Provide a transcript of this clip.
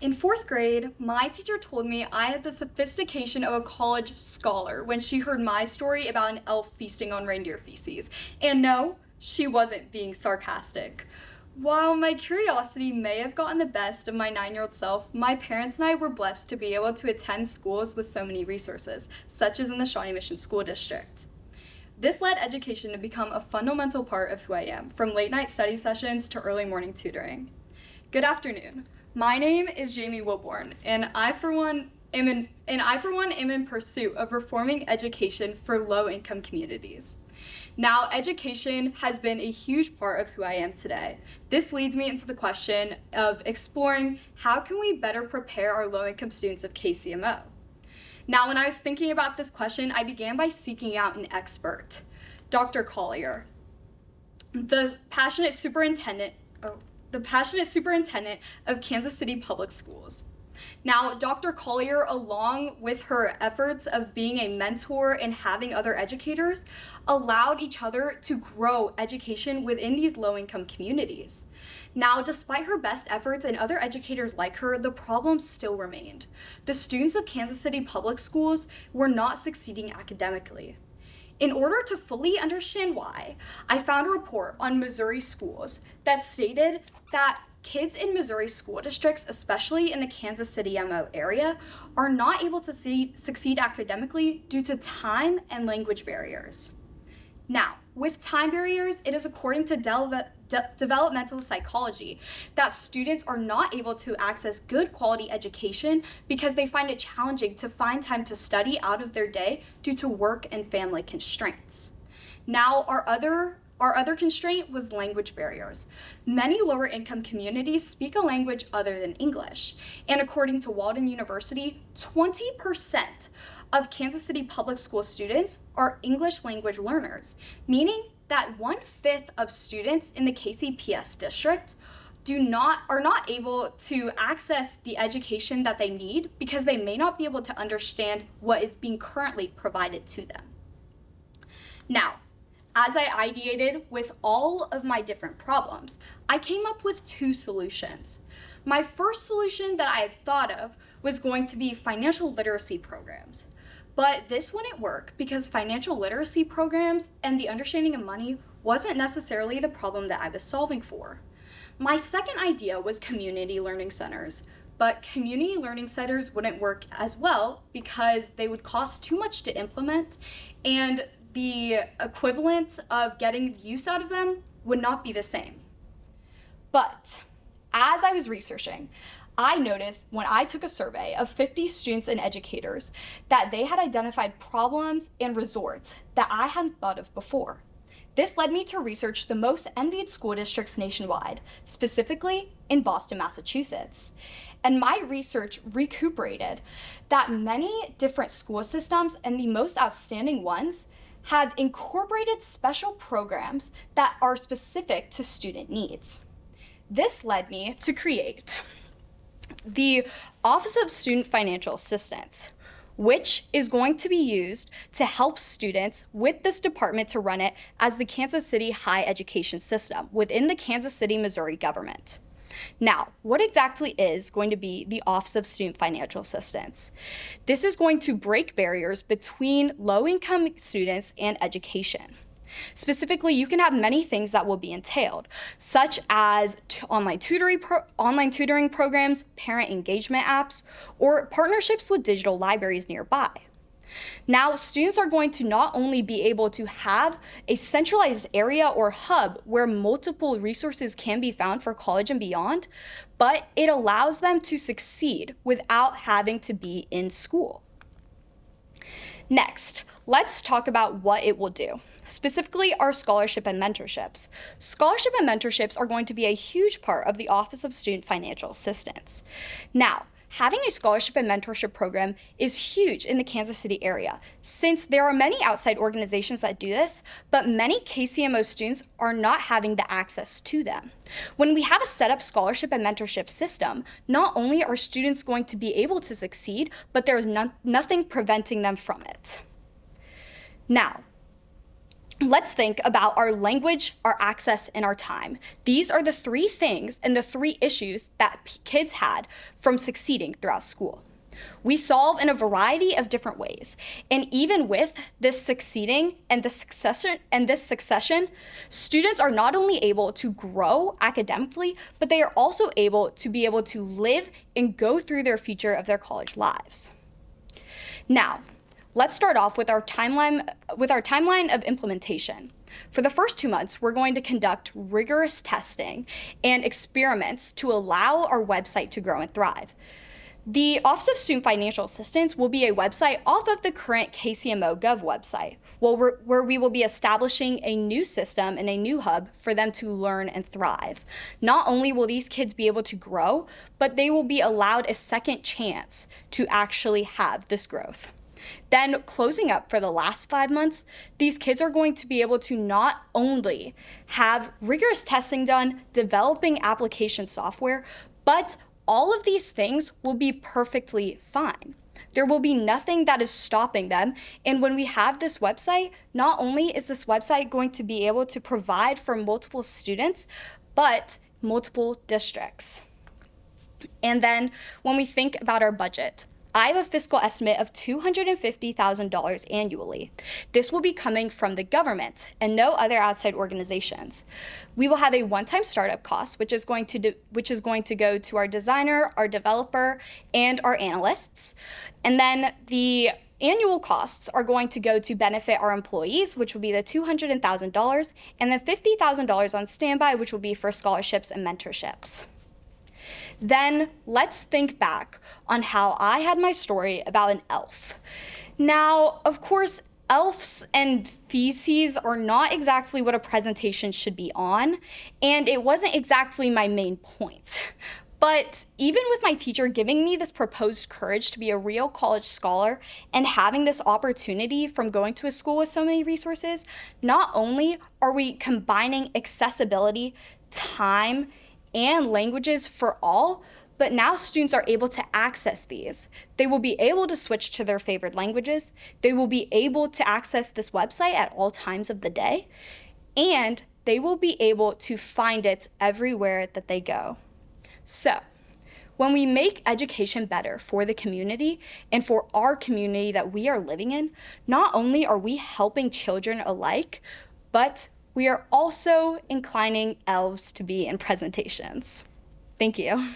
In fourth grade, my teacher told me I had the sophistication of a college scholar when she heard my story about an elf feasting on reindeer feces. And no, she wasn't being sarcastic. While my curiosity may have gotten the best of my 9-year-old self, my parents and I were blessed to be able to attend schools with so many resources, such as in the Shawnee Mission School District. This led education to become a fundamental part of who I am, from late night study sessions to early morning tutoring. Good afternoon. My name is Jamie Wilborn, and I for one am in pursuit of reforming education for low-income communities. Now, education has been a huge part of who I am today. This leads me into the question of exploring how can we better prepare our low-income students of KCMO. Now, when I was thinking about this question, I began by seeking out an expert, Dr. Collier, the passionate superintendent of Kansas City Public Schools. Now, Dr. Collier, along with her efforts of being a mentor and having other educators, allowed each other to grow education within these low-income communities. Now, despite her best efforts and other educators like her, the problems still remained. The students of Kansas City Public Schools were not succeeding academically. In order to fully understand why, I found a report on Missouri schools that stated that kids in Missouri school districts, especially in the Kansas City MO area, are not able to succeed academically due to time and language barriers. Now, with time barriers, it is according to developmental psychology that students are not able to access good quality education because they find it challenging to find time to study out of their day due to work and family constraints. Now, our other constraint was language barriers. Many lower income communities speak a language other than English, and according to Walden University, 20% of Kansas City Public School students are English language learners, meaning that 1/5 of students in the KCPS district are not able to access the education that they need because they may not be able to understand what is being currently provided to them. Now, as I ideated with all of my different problems, I came up with 2 solutions. My first solution that I had thought of was going to be financial literacy programs. But this wouldn't work because financial literacy programs and the understanding of money wasn't necessarily the problem that I was solving for. My second idea was community learning centers, but community learning centers wouldn't work as well because they would cost too much to implement, and the equivalent of getting use out of them would not be the same. But as I was researching, I noticed when I took a survey of 50 students and educators that they had identified problems and resorts that I hadn't thought of before. This led me to research the most envied school districts nationwide, specifically in Boston, Massachusetts. And my research recuperated that many different school systems, and the most outstanding ones, have incorporated special programs that are specific to student needs. This led me to create the Office of Student Financial Assistance, which is going to be used to help students with this department to run it as the Kansas City Higher Education System within the Kansas City, Missouri government. Now, what exactly is going to be the Office of Student Financial Assistance? This is going to break barriers between low-income students and education. Specifically, you can have many things that will be entailed, such as online tutoring programs, parent engagement apps, or partnerships with digital libraries nearby. Now, students are going to not only be able to have a centralized area or hub where multiple resources can be found for college and beyond, but it allows them to succeed without having to be in school. Next, let's talk about what it will do. Specifically, our scholarship and mentorships. Scholarship and mentorships are going to be a huge part of the Office of Student Financial Assistance. Now, having a scholarship and mentorship program is huge in the Kansas City area, since there are many outside organizations that do this, but many KCMO students are not having the access to them. When we have a set up scholarship and mentorship system, not only are students going to be able to succeed, but there is nothing preventing them from it. Now, Let's think about our language, our access, and our time. These are the three things and the three issues that kids had from succeeding throughout school. We solve in a variety of different ways. And even with this succeeding and this succession, students are not only able to grow academically, but they are also able to live and go through their future of their college lives. Now, let's start off with our timeline of implementation. For the first 2 months, we're going to conduct rigorous testing and experiments to allow our website to grow and thrive. The Office of Student Financial Assistance will be a website off of the current KCMO Gov website, where we will be establishing a new system and a new hub for them to learn and thrive. Not only will these kids be able to grow, but they will be allowed a second chance to actually have this growth. Then closing up for the last 5 months, these kids are going to be able to not only have rigorous testing done, developing application software, but all of these things will be perfectly fine. There will be nothing that is stopping them. And when we have this website, not only is this website going to be able to provide for multiple students, but multiple districts. And then when we think about our budget, I have a fiscal estimate of $250,000 annually. This will be coming from the government and no other outside organizations. We will have a one-time startup cost, which is going to go to our designer, our developer, and our analysts. And then the annual costs are going to go to benefit our employees, which will be the $200,000, and then $50,000 on standby, which will be for scholarships and mentorships. Then let's think back on how I had my story about an elf. Now, of course, elves and feces are not exactly what a presentation should be on, and it wasn't exactly my main point. But even with my teacher giving me this proposed courage to be a real college scholar and having this opportunity from going to a school with so many resources, not only are we combining accessibility, time, and languages for all, but now students are able to access these. They will be able to switch to their favorite languages. They will be able to access this website at all times of the day, and they will be able to find it everywhere that they go. So, when we make education better for the community and for our community that we are living in, not only are we helping children alike, but we are also inclining elves to be in presentations. Thank you.